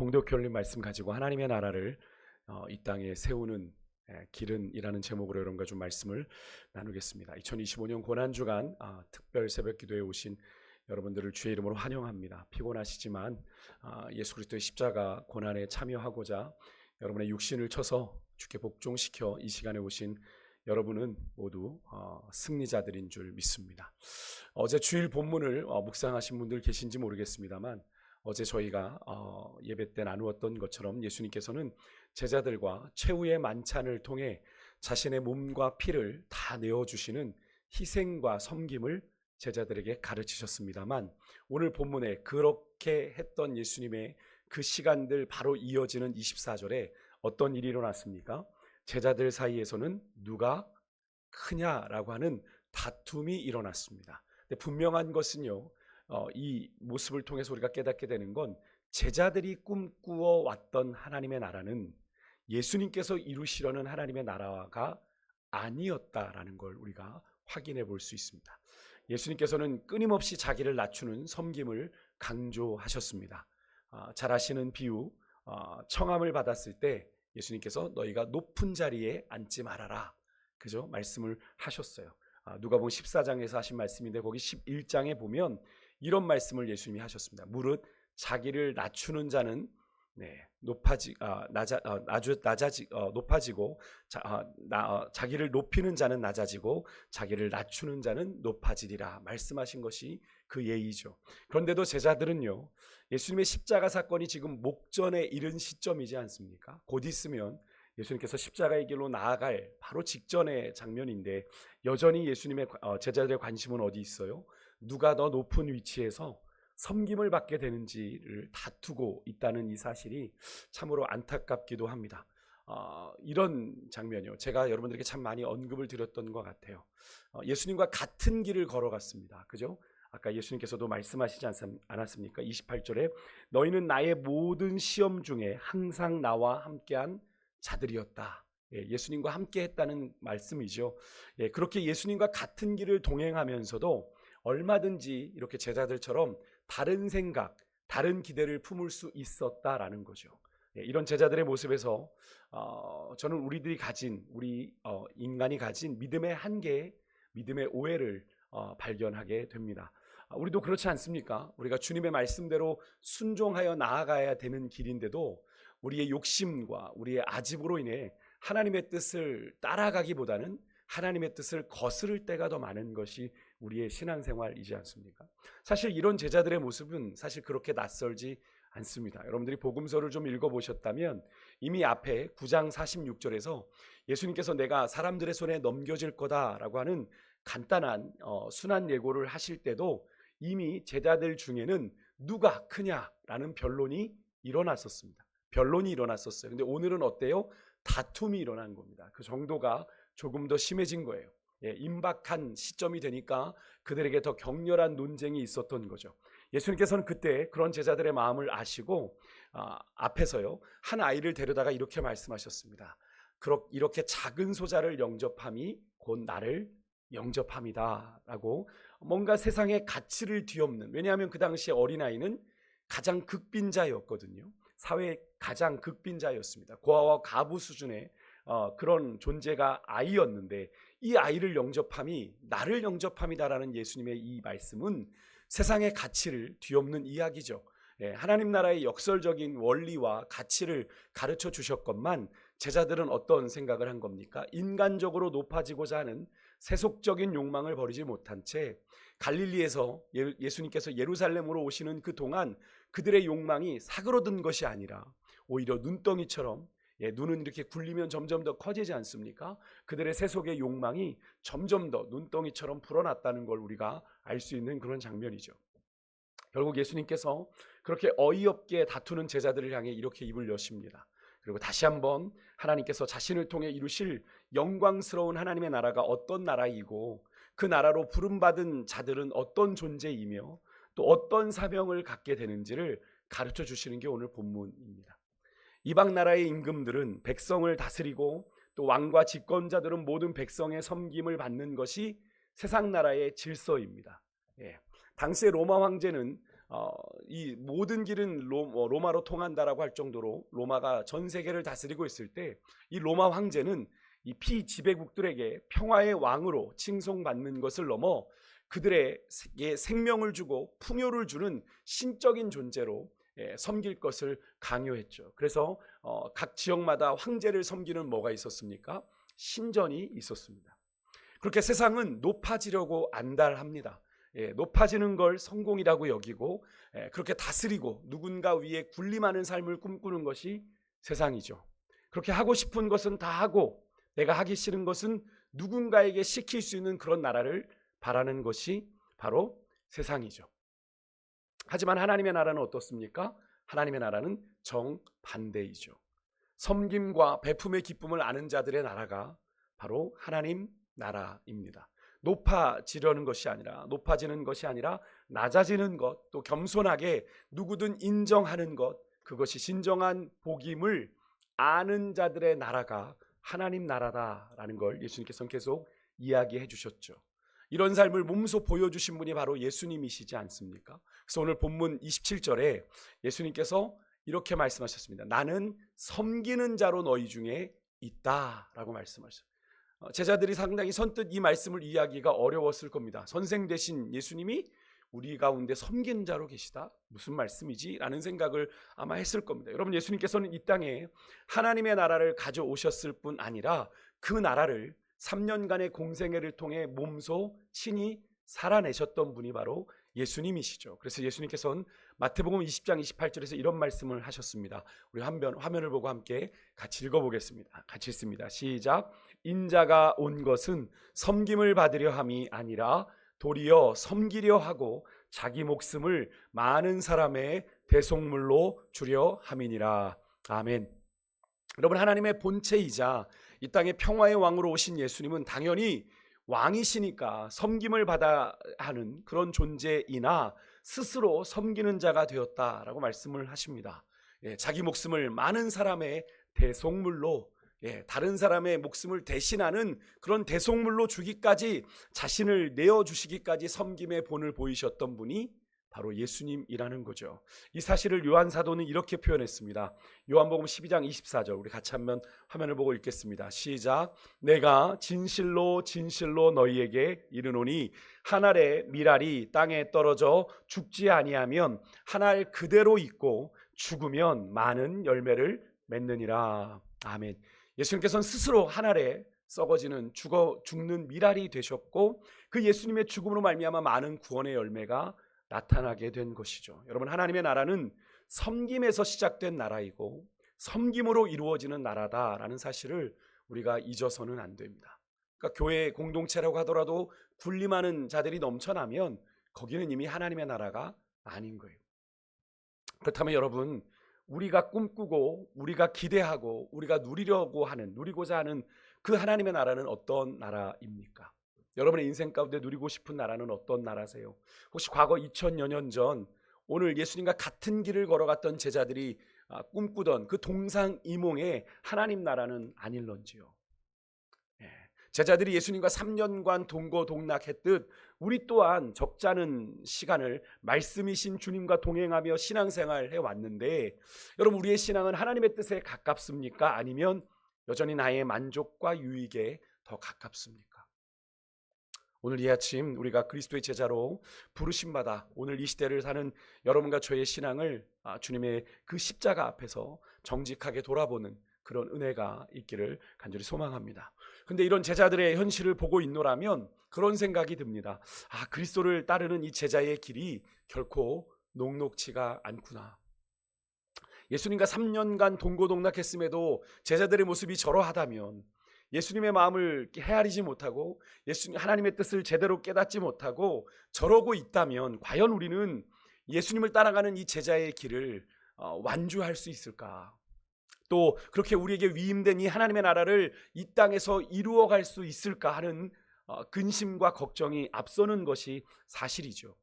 봉독해 올린 말씀 가지고 하나님의 나라를 이 땅에 세우는 길은이라는 제목으로 여러분과 좀 말씀을 나누겠습니다. 2025년 고난주간 특별 새벽기도에 오신 여러분들을 주의 이름으로 환영합니다. 피곤하시지만 예수 그리스도의 십자가 고난에 참여하고자 여러분의 육신을 쳐서 주께 복종시켜 이 시간에 오신 여러분은 모두 승리자들인 줄 믿습니다. 어제 주일 본문을 묵상하신 분들 계신지 모르겠습니다만 어제 저희가 예배 때 나누었던 것처럼 예수님께서는 제자들과 최후의 만찬을 통해 자신의 몸과 피를 다 내어주시는 희생과 섬김을 제자들에게 가르치셨습니다만 오늘 본문에 그렇게 했던 예수님의 그 시간들 바로 이어지는 24절에 어떤 일이 일어났습니까? 제자들 사이에서는 누가 크냐라고 하는 다툼이 일어났습니다. 근데 분명한 것은요, 이 모습을 통해서 우리가 깨닫게 되는 건 제자들이 꿈꾸어 왔던 하나님의 나라는 예수님께서 이루시려는 하나님의 나라가 아니었다라는 걸 우리가 확인해 볼 수 있습니다. 예수님께서는 끊임없이 자기를 낮추는 섬김을 강조하셨습니다. 잘 아시는 비유, 청함을 받았을 때 예수님께서 너희가 높은 자리에 앉지 말아라, 그죠? 말씀을 하셨어요. 누가복음 14장에서 하신 말씀인데 거기 11장에 보면 이런 말씀을 예수님이 하셨습니다. 무릇 자기를 낮추는 자는 높아지고 자기를 높이는 자는 낮아지고 자기를 낮추는 자는 높아지리라 말씀하신 것이 그 예의죠. 그런데도 제자들은요, 예수님의 십자가 사건이 지금 목전에 이른 시점이지 않습니까? 곧 있으면 예수님께서 십자가의 길로 나아갈 바로 직전의 장면인데 여전히 예수님의 제자들의 관심은 어디 있어요? 누가 더 높은 위치에서 섬김을 받게 되는지를 다투고 있다는 이 사실이 참으로 안타깝기도 합니다. 이런 장면이요, 제가 여러분들에게 참 많이 언급을 드렸던 것 같아요. 예수님과 같은 길을 걸어갔습니다. 그죠? 아까 예수님께서도 말씀하시지 않았습니까? 28절에 너희는 나의 모든 시험 중에 항상 나와 함께한 자들이었다. 예수님과 함께 했다는 말씀이죠. 그렇게 예수님과 같은 길을 동행하면서도 얼마든지 이렇게 제자들처럼 다른 생각, 다른 기대를 품을 수 있었다라는 거죠. 이런 제자들의 모습에서 저는 우리 인간이 가진 믿음의 한계, 믿음의 오해를 발견하게 됩니다. 우리도 그렇지 않습니까? 우리가 주님의 말씀대로 순종하여 나아가야 되는 길인데도 우리의 욕심과 우리의 아집으로 인해 하나님의 뜻을 따라가기보다는 하나님의 뜻을 거스를 때가 더 많은 것이 우리의 신앙생활이지 않습니까? 사실 이런 제자들의 모습은 사실 그렇게 낯설지 않습니다. 여러분들이 복음서를 좀 읽어보셨다면 이미 앞에 9장 46절에서 예수님께서 내가 사람들의 손에 넘겨질 거다라고 하는 간단한 순한 예고를 하실 때도 이미 제자들 중에는 누가 크냐라는 변론이 일어났었습니다. 근데 오늘은 어때요? 다툼이 일어난 겁니다. 그 정도가 조금 더 심해진 거예요. 임박한 시점이 되니까 그들에게 더 격렬한 논쟁이 있었던 거죠. 예수님께서는 그때 그런 제자들의 마음을 아시고 앞에서요, 한 아이를 데려다가 이렇게 말씀하셨습니다. 이렇게 작은 소자를 영접함이 곧 나를 영접함이다 라고, 뭔가 세상의 가치를 뒤엎는, 왜냐하면 그 당시에 어린아이는 가장 극빈자였거든요. 사회의 가장 극빈자였습니다. 고아와 가부 수준의 그런 존재가 아이였는데 이 아이를 영접함이 나를 영접함이다라는 예수님의 이 말씀은 세상의 가치를 뒤엎는 이야기죠. 하나님 나라의 역설적인 원리와 가치를 가르쳐 주셨건만 제자들은 어떤 생각을 한 겁니까? 인간적으로 높아지고자 하는 세속적인 욕망을 버리지 못한 채 갈릴리에서 예수님께서 예루살렘으로 오시는 그 동안 그들의 욕망이 사그러든 것이 아니라 오히려 눈덩이처럼, 눈은 이렇게 굴리면 점점 더 커지지 않습니까? 그들의 세속의 욕망이 점점 더 눈덩이처럼 불어났다는 걸 우리가 알 수 있는 그런 장면이죠. 결국 예수님께서 그렇게 어이없게 다투는 제자들을 향해 이렇게 입을 여십니다. 그리고 다시 한번 하나님께서 자신을 통해 이루실 영광스러운 하나님의 나라가 어떤 나라이고 그 나라로 부름받은 자들은 어떤 존재이며 또 어떤 사명을 갖게 되는지를 가르쳐 주시는 게 오늘 본문입니다. 이방 나라의 임금들은 백성을 다스리고 또 왕과 집권자들은 모든 백성의 섬김을 받는 것이 세상 나라의 질서입니다. 당시의 로마 황제는 이 모든 길은 로마로 통한다라고 할 정도로 로마가 전 세계를 다스리고 있을 때 이 로마 황제는 이 피지배국들에게 평화의 왕으로 칭송받는 것을 넘어 그들에게 생명을 주고 풍요를 주는 신적인 존재로 섬길 것을 강요했죠. 그래서 각 지역마다 황제를 섬기는 뭐가 있었습니까? 신전이 있었습니다. 그렇게 세상은 높아지려고 안달합니다. 높아지는 걸 성공이라고 여기고 그렇게 다스리고 누군가 위에 군림하는 삶을 꿈꾸는 것이 세상이죠. 그렇게 하고 싶은 것은 다 하고 내가 하기 싫은 것은 누군가에게 시킬 수 있는 그런 나라를 바라는 것이 바로 세상이죠. 하지만 하나님의 나라는 어떻습니까? 하나님의 나라는 정반대이죠. 섬김과 베품의 기쁨을 아는 자들의 나라가 바로 하나님 나라입니다. 높아지는 것이 아니라 낮아지는 것, 또 겸손하게 누구든 인정하는 것, 그것이 진정한 복임을 아는 자들의 나라가 하나님 나라다라는 걸 예수님께서는 계속 이야기해 주셨죠. 이런 삶을 몸소 보여주신 분이 바로 예수님이시지 않습니까? 그래서 오늘 본문 27절에 예수님께서 이렇게 말씀하셨습니다. 나는 섬기는 자로 너희 중에 있다라고 말씀하셨어요. 제자들이 상당히 선뜻 이 말씀을 이해하기가 어려웠을 겁니다. 선생 되신 예수님이 우리 가운데 섬기는 자로 계시다? 무슨 말씀이지? 라는 생각을 아마 했을 겁니다. 여러분, 예수님께서는 이 땅에 하나님의 나라를 가져오셨을 뿐 아니라 그 나라를 3년간의 공생애를 통해 몸소 친히 살아내셨던 분이 바로 예수님이시죠. 그래서 예수님께서는 마태복음 20장 28절에서 이런 말씀을 하셨습니다. 우리 화면을 보고 함께 같이 읽어보겠습니다. 같이 읽습니다. 시작. 인자가 온 것은 섬김을 받으려 함이 아니라 도리어 섬기려 하고 자기 목숨을 많은 사람의 대속물로 주려 함이니라. 아멘. 여러분, 하나님의 본체이자 이 땅의 평화의 왕으로 오신 예수님은 당연히 왕이시니까 섬김을 받아야 하는 그런 존재이나 스스로 섬기는 자가 되었다라고 말씀을 하십니다. 자기 목숨을 많은 사람의 대속물로, 다른 사람의 목숨을 대신하는 그런 대속물로 주기까지, 자신을 내어주시기까지 섬김의 본을 보이셨던 분이 바로 예수님이라는 거죠. 이 사실을 요한 사도는 이렇게 표현했습니다. 요한복음 12장 24절, 우리 같이 한번 화면을 보고 읽겠습니다. 시작. 내가 진실로 진실로 너희에게 이르노니 한 알의 밀알이 땅에 떨어져 죽지 아니하면 한 알 그대로 있고 죽으면 많은 열매를 맺느니라. 아멘. 예수님께서는 스스로 한 알에 썩어지는 죽는 밀알이 되셨고, 그 예수님의 죽음으로 말미암아 많은 구원의 열매가 나타나게 된 것이죠. 여러분, 하나님의 나라는 섬김에서 시작된 나라이고 섬김으로 이루어지는 나라다라는 사실을 우리가 잊어서는 안 됩니다. 그러니까 교회 공동체라고 하더라도 군림하는 자들이 넘쳐나면 거기는 이미 하나님의 나라가 아닌 거예요. 그렇다면 여러분, 우리가 꿈꾸고 우리가 기대하고 우리가 누리고자 하는 그 하나님의 나라는 어떤 나라입니까? 여러분의 인생 가운데 누리고 싶은 나라는 어떤 나라세요? 혹시 과거 2000여 년 전 오늘 예수님과 같은 길을 걸어갔던 제자들이 꿈꾸던 그 동상이몽의 하나님 나라는 아닐런지요? 제자들이 예수님과 3년간 동고동락했듯 우리 또한 적잖은 시간을 말씀이신 주님과 동행하며 신앙생활 해왔는데, 여러분, 우리의 신앙은 하나님의 뜻에 가깝습니까? 아니면 여전히 나의 만족과 유익에 더 가깝습니까? 오늘 이 아침 우리가 그리스도의 제자로 부르심받아 오늘 이 시대를 사는 여러분과 저의 신앙을 주님의 그 십자가 앞에서 정직하게 돌아보는 그런 은혜가 있기를 간절히 소망합니다. 근데 이런 제자들의 현실을 보고 있노라면 그런 생각이 듭니다. 그리스도를 따르는 이 제자의 길이 결코 녹록지가 않구나. 예수님과 3년간 동고동락했음에도 제자들의 모습이 저러하다면, 예수님의 마음을 헤아리지 못하고 하나님의 뜻을 제대로 깨닫지 못하고 저러고 있다면 과연 우리는 예수님을 따라가는 이 제자의 길을 완주할 수 있을까? 또 그렇게 우리에게 위임된 이 하나님의 나라를 이 땅에서 이루어갈 수 있을까 하는 근심과 걱정이 앞서는 것이 사실이죠.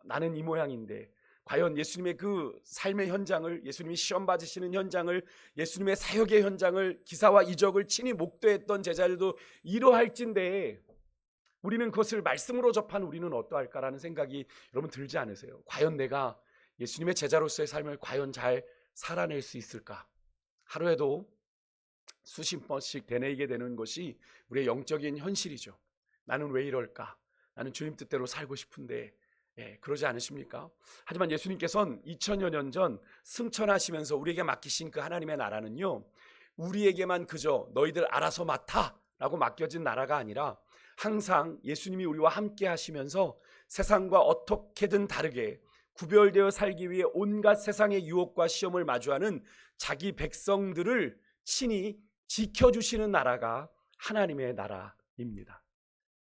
나는 이 모양인데 과연 예수님의 그 삶의 현장을, 예수님이 시험 받으시는 현장을, 예수님의 사역의 현장을, 기사와 이적을 친히 목도했던 제자들도 이러할진데 우리는 그것을 말씀으로 접한 우리는 어떠할까라는 생각이 여러분 들지 않으세요? 과연 내가 예수님의 제자로서의 삶을 과연 잘 살아낼 수 있을까? 하루에도 수십 번씩 되뇌이게 되는 것이 우리의 영적인 현실이죠. 나는 왜 이럴까? 나는 주님 뜻대로 살고 싶은데, 그러지 않으십니까? 하지만 예수님께서는 2000여 년 전 승천하시면서 우리에게 맡기신 그 하나님의 나라는요, 우리에게만 그저 너희들 알아서 맡아 라고 맡겨진 나라가 아니라 항상 예수님이 우리와 함께 하시면서 세상과 어떻게든 다르게 구별되어 살기 위해 온갖 세상의 유혹과 시험을 마주하는 자기 백성들을 친히 지켜주시는 나라가 하나님의 나라입니다.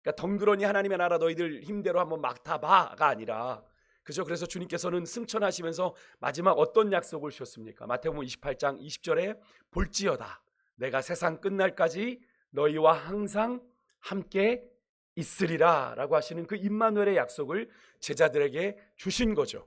그러니까 덩그러니 하나님의 나라 너희들 힘대로 한번 맡아봐가 아니라, 그죠? 그래서 주님께서는 승천하시면서 마지막 어떤 약속을 주셨습니까? 마태복음 28장 20절에 볼지어다 내가 세상 끝날까지 너희와 항상 함께 있으리라 라고 하시는 그 임마누엘의 약속을 제자들에게 주신 거죠.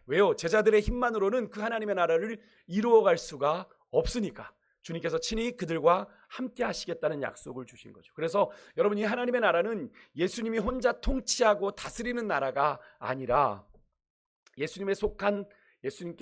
왜요? 제자들의 힘만으로는 그 하나님의 나라를 이루어갈 수가 없으니까 주님께서 친히 그들과 함께 하시겠다는 약속을 주신 거죠. 그래서 여러분, 이 하나님의 나라는 예수님이 혼자 통치하고 다스리는 나라가 아니라 예수님께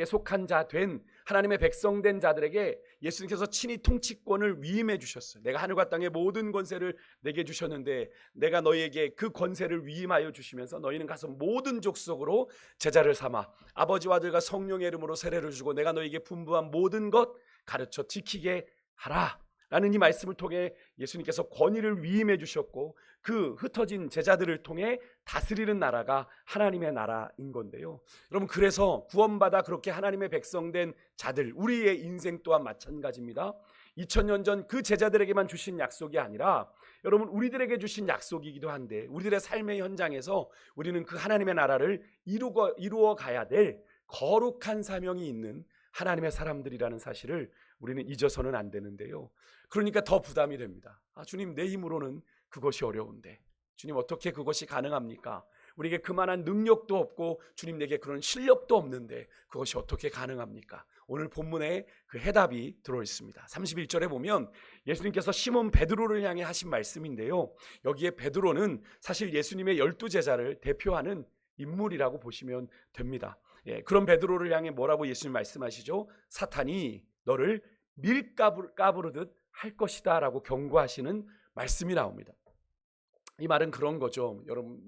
속한 자 된 하나님의 백성 된 자들에게 예수님께서 친히 통치권을 위임해 주셨어요. 내가 하늘과 땅의 모든 권세를 내게 주셨는데 내가 너희에게 그 권세를 위임하여 주시면서 너희는 가서 모든 족속으로 제자를 삼아 아버지와 아들과 성령의 이름으로 세례를 주고 내가 너희에게 분부한 모든 것 가르쳐 지키게 하라 라는 이 말씀을 통해 예수님께서 권위를 위임해 주셨고 그 흩어진 제자들을 통해 다스리는 나라가 하나님의 나라인 건데요. 여러분, 그래서 구원받아 그렇게 하나님의 백성된 자들, 우리의 인생 또한 마찬가지입니다. 2000년 전 그 제자들에게만 주신 약속이 아니라 여러분, 우리들에게 주신 약속이기도 한데 우리들의 삶의 현장에서 우리는 그 하나님의 나라를 이루어 가야 될 거룩한 사명이 있는 하나님의 사람들이라는 사실을 우리는 잊어서는 안 되는데요. 그러니까 더 부담이 됩니다. 주님, 내 힘으로는 그것이 어려운데 주님, 어떻게 그것이 가능합니까? 우리에게 그만한 능력도 없고 주님, 내게 그런 실력도 없는데 그것이 어떻게 가능합니까? 오늘 본문에 그 해답이 들어 있습니다. 31절에 보면 예수님께서 시몬 베드로를 향해 하신 말씀인데요, 여기에 베드로는 사실 예수님의 12제자를 대표하는 인물이라고 보시면 됩니다. 그런 베드로를 향해 뭐라고 예수님 말씀하시죠? 사탄이 너를 밀가부르듯 할 것이다 라고 경고하시는 말씀이 나옵니다. 이 말은 그런 거죠. 여러분,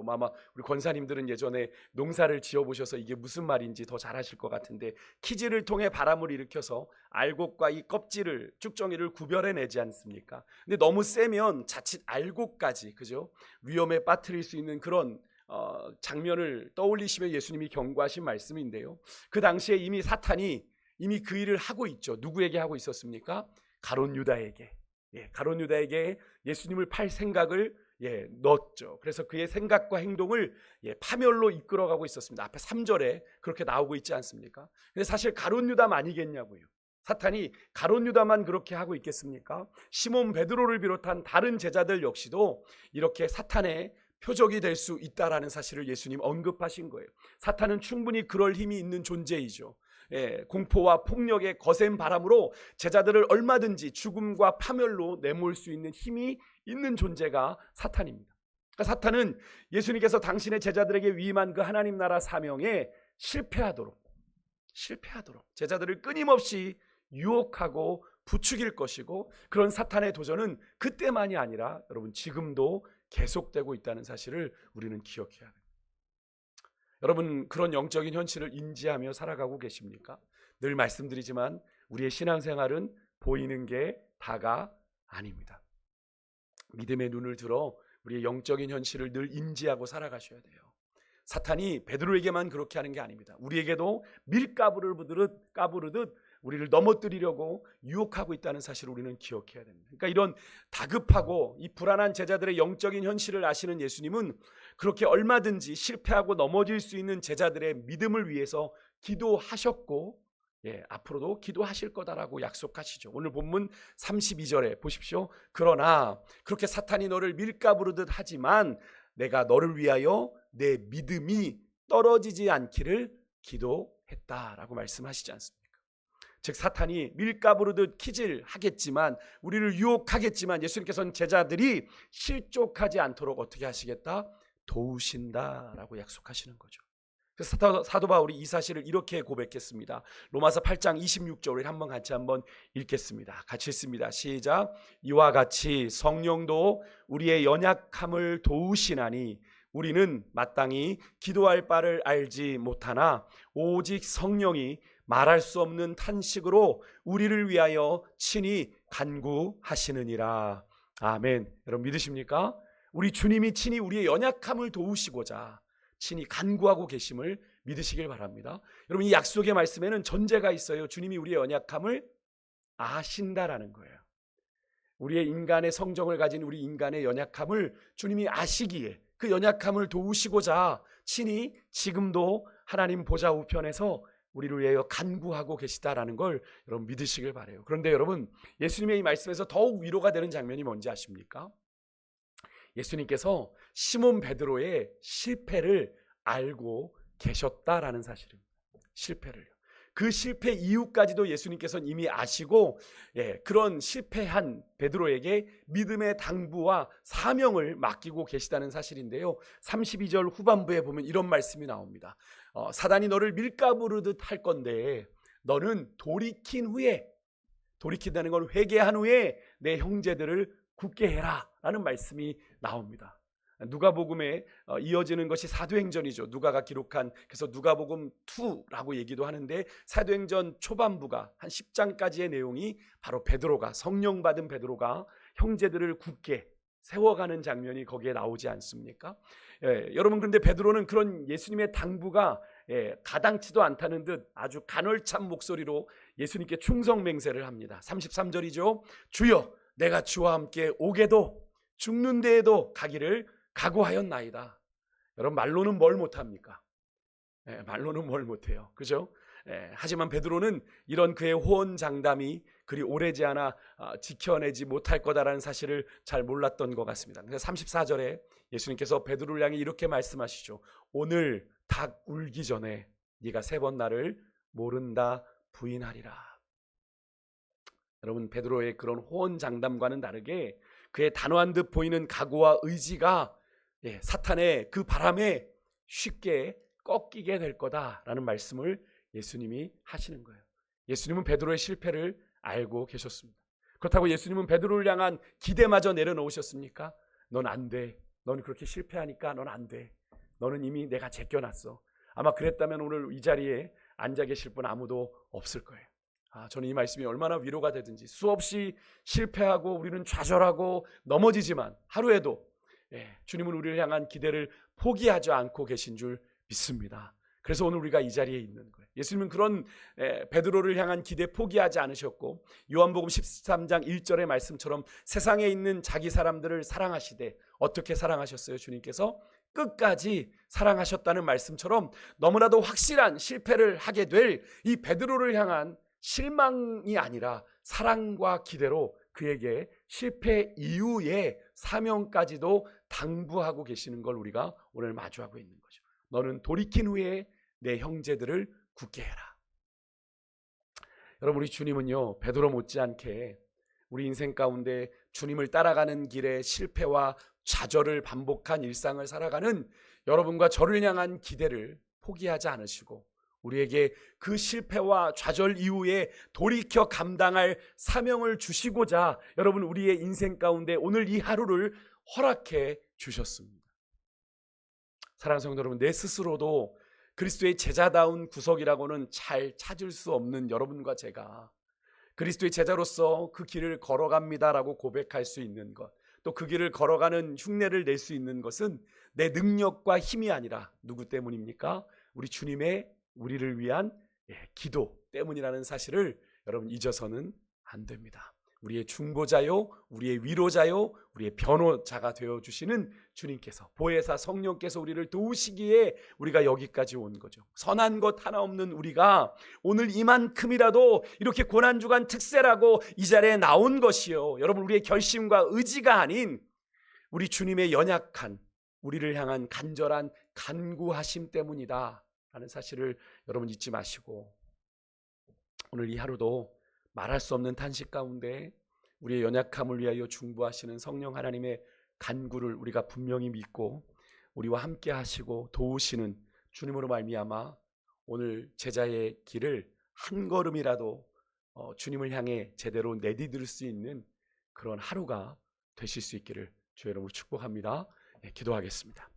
아마 우리 권사님들은 예전에 농사를 지어보셔서 이게 무슨 말인지 더 잘 아실 것 같은데, 키질을 통해 바람을 일으켜서 알곡과 이 껍질을, 쭉정이를 구별해내지 않습니까? 근데 너무 세면 자칫 알곡까지, 그죠? 위험에 빠뜨릴 수 있는 그런 장면을 떠올리시며 예수님이 경고하신 말씀인데요, 그 당시에 이미 사탄이 이미 그 일을 하고 있죠. 누구에게 하고 있었습니까? 가룟 유다에게. 가룟 유다에게 예수님을 팔 생각을 넣었죠. 그래서 그의 생각과 행동을 파멸로 이끌어가고 있었습니다. 앞에 3절에 그렇게 나오고 있지 않습니까? 근데 사실 가룟 유다만 아니겠냐고요. 사탄이 가룟 유다만 그렇게 하고 있겠습니까? 시몬 베드로를 비롯한 다른 제자들 역시도 이렇게 사탄의 표적이 될 수 있다라는 사실을 예수님 언급하신 거예요. 사탄은 충분히 그럴 힘이 있는 존재이죠. 공포와 폭력의 거센 바람으로 제자들을 얼마든지 죽음과 파멸로 내몰 수 있는 힘이 있는 존재가 사탄입니다. 그러니까 사탄은 예수님께서 당신의 제자들에게 위임한 그 하나님 나라 사명에 실패하도록 제자들을 끊임없이 유혹하고 부추길 것이고, 그런 사탄의 도전은 그때만이 아니라 여러분, 지금도 계속되고 있다는 사실을 우리는 기억해야 합니다. 여러분, 그런 영적인 현실을 인지하며 살아가고 계십니까? 늘 말씀드리지만 우리의 신앙생활은 보이는 게 다가 아닙니다. 믿음의 눈을 들어 우리의 영적인 현실을 늘 인지하고 살아가셔야 돼요. 사탄이 베드로에게만 그렇게 하는 게 아닙니다. 우리에게도 까부르듯 우리를 넘어뜨리려고 유혹하고 있다는 사실을 우리는 기억해야 됩니다. 그러니까 이런 다급하고 이 불안한 제자들의 영적인 현실을 아시는 예수님은 그렇게 얼마든지 실패하고 넘어질 수 있는 제자들의 믿음을 위해서 기도하셨고, 앞으로도 기도하실 거다라고 약속하시죠. 오늘 본문 32절에 보십시오. 그러나 그렇게 사탄이 너를 밀가부르듯 하지만 내가 너를 위하여 내 믿음이 떨어지지 않기를 기도했다라고 말씀하시지 않습니까? 즉, 사탄이 밀가부르듯 키질하겠지만, 우리를 유혹하겠지만 예수님께서는 제자들이 실족하지 않도록 어떻게 하시겠다? 도우신다라고 약속하시는 거죠. 그래서 사도 바울이 이 사실을 이렇게 고백했습니다. 로마서 8장 26절을 같이 한번 읽겠습니다. 같이 읽습니다. 시작. 이와 같이 성령도 우리의 연약함을 도우시나니 우리는 마땅히 기도할 바를 알지 못하나 오직 성령이 말할 수 없는 탄식으로 우리를 위하여 친히 간구하시느니라. 아멘. 여러분 믿으십니까? 우리 주님이 친히 우리의 연약함을 도우시고자 친히 간구하고 계심을 믿으시길 바랍니다. 여러분 이 약속의 말씀에는 전제가 있어요. 주님이 우리의 연약함을 아신다라는 거예요. 우리의 인간의 성정을 가진 우리 인간의 연약함을 주님이 아시기에 그 연약함을 도우시고자 친히 지금도 하나님 보좌 우편에서 우리를 위하여 간구하고 계시다라는 걸 여러분 믿으시길 바라요. 그런데 여러분 예수님의 이 말씀에서 더욱 위로가 되는 장면이 뭔지 아십니까? 예수님께서 시몬 베드로의 실패를 알고 계셨다라는 사실입니다. 실패를요. 그 실패 이후까지도 예수님께서는 이미 아시고 그런 실패한 베드로에게 믿음의 당부와 사명을 맡기고 계시다는 사실인데요. 32절 후반부에 보면 이런 말씀이 나옵니다. 사단이 너를 밀가부르듯 할 건데 너는 돌이킨다는 건 회개한 후에 내 형제들을 굳게 해라 라는 말씀이 나옵니다. 누가복음에 이어지는 것이 사도행전이죠. 누가가 기록한, 그래서 누가복음 2라고 얘기도 하는데 사도행전 초반부가 한 10장까지의 내용이 바로 베드로가, 성령 받은 베드로가 형제들을 굳게 세워가는 장면이 거기에 나오지 않습니까? 여러분 그런데 베드로는 그런 예수님의 당부가 가당치도 않다는 듯 아주 간헐찬 목소리로 예수님께 충성 맹세를 합니다. 33절이죠. 주여 내가 주와 함께 오게도 죽는 데에도 가기를 각오하였나이다. 여러분 말로는 뭘 못합니까? 말로는 뭘 못해요. 그죠? 하지만 베드로는 이런 그의 호언장담이 그리 오래지 않아 지켜내지 못할 거다라는 사실을 잘 몰랐던 것 같습니다. 그래서 34절에 예수님께서 베드로를 향해 이렇게 말씀하시죠. 오늘 닭 울기 전에 네가 3번 나를 모른다 부인하리라. 여러분 베드로의 그런 호언장담과는 다르게 그의 단호한 듯 보이는 각오와 의지가 사탄의 그 바람에 쉽게 꺾이게 될 거다라는 말씀을 예수님이 하시는 거예요. 예수님은 베드로의 실패를 알고 계셨습니다. 그렇다고 예수님은 베드로를 향한 기대마저 내려놓으셨습니까? 넌 안 돼. 넌 그렇게 실패하니까 넌 안 돼. 너는 이미 내가 제껴놨어. 아마 그랬다면 오늘 이 자리에 앉아 계실 분 아무도 없을 거예요. 저는 이 말씀이 얼마나 위로가 되든지 수없이 실패하고 우리는 좌절하고 넘어지지만 하루에도 주님은 우리를 향한 기대를 포기하지 않고 계신 줄 믿습니다. 그래서 오늘 우리가 이 자리에 있는 거예요. 예수님은 그런 베드로를 향한 기대 포기하지 않으셨고 요한복음 13장 1절의 말씀처럼 세상에 있는 자기 사람들을 사랑하시되 어떻게 사랑하셨어요? 주님께서 끝까지 사랑하셨다는 말씀처럼 너무나도 확실한 실패를 하게 될 이 베드로를 향한 실망이 아니라 사랑과 기대로 그에게 실패 이후에 사명까지도 당부하고 계시는 걸 우리가 오늘 마주하고 있는 거죠. 너는 돌이킨 후에 내 형제들을 굳게 해라. 여러분 우리 주님은요 베드로 못지않게 우리 인생 가운데 주님을 따라가는 길에 실패와 좌절을 반복한 일상을 살아가는 여러분과 저를 향한 기대를 포기하지 않으시고 우리에게 그 실패와 좌절 이후에 돌이켜 감당할 사명을 주시고자 여러분 우리의 인생 가운데 오늘 이 하루를 허락해 주셨습니다. 사랑하는 성도 여러분, 내 스스로도 그리스도의 제자다운 구석이라고는 잘 찾을 수 없는 여러분과 제가 그리스도의 제자로서 그 길을 걸어갑니다라고 고백할 수 있는 것, 또 그 길을 걸어가는 흉내를 낼 수 있는 것은 내 능력과 힘이 아니라 누구 때문입니까? 우리 주님의 우리를 위한 기도 때문이라는 사실을 여러분 잊어서는 안 됩니다. 우리의 중보자요, 우리의 위로자요, 우리의 변호자가 되어주시는 주님께서, 보혜사 성령께서 우리를 도우시기에 우리가 여기까지 온 거죠. 선한 것 하나 없는 우리가 오늘 이만큼이라도 이렇게 고난주간 특세라고 이 자리에 나온 것이요, 여러분 우리의 결심과 의지가 아닌 우리 주님의 연약한 우리를 향한 간절한 간구하심 때문이다 라는 사실을 여러분 잊지 마시고, 오늘 이 하루도 말할 수 없는 탄식 가운데 우리의 연약함을 위하여 중보하시는 성령 하나님의 간구를 우리가 분명히 믿고 우리와 함께 하시고 도우시는 주님으로 말미암아 오늘 제자의 길을 한 걸음이라도 주님을 향해 제대로 내디딜 수 있는 그런 하루가 되실 수 있기를 주의 이름으로 축복합니다. 네, 기도하겠습니다.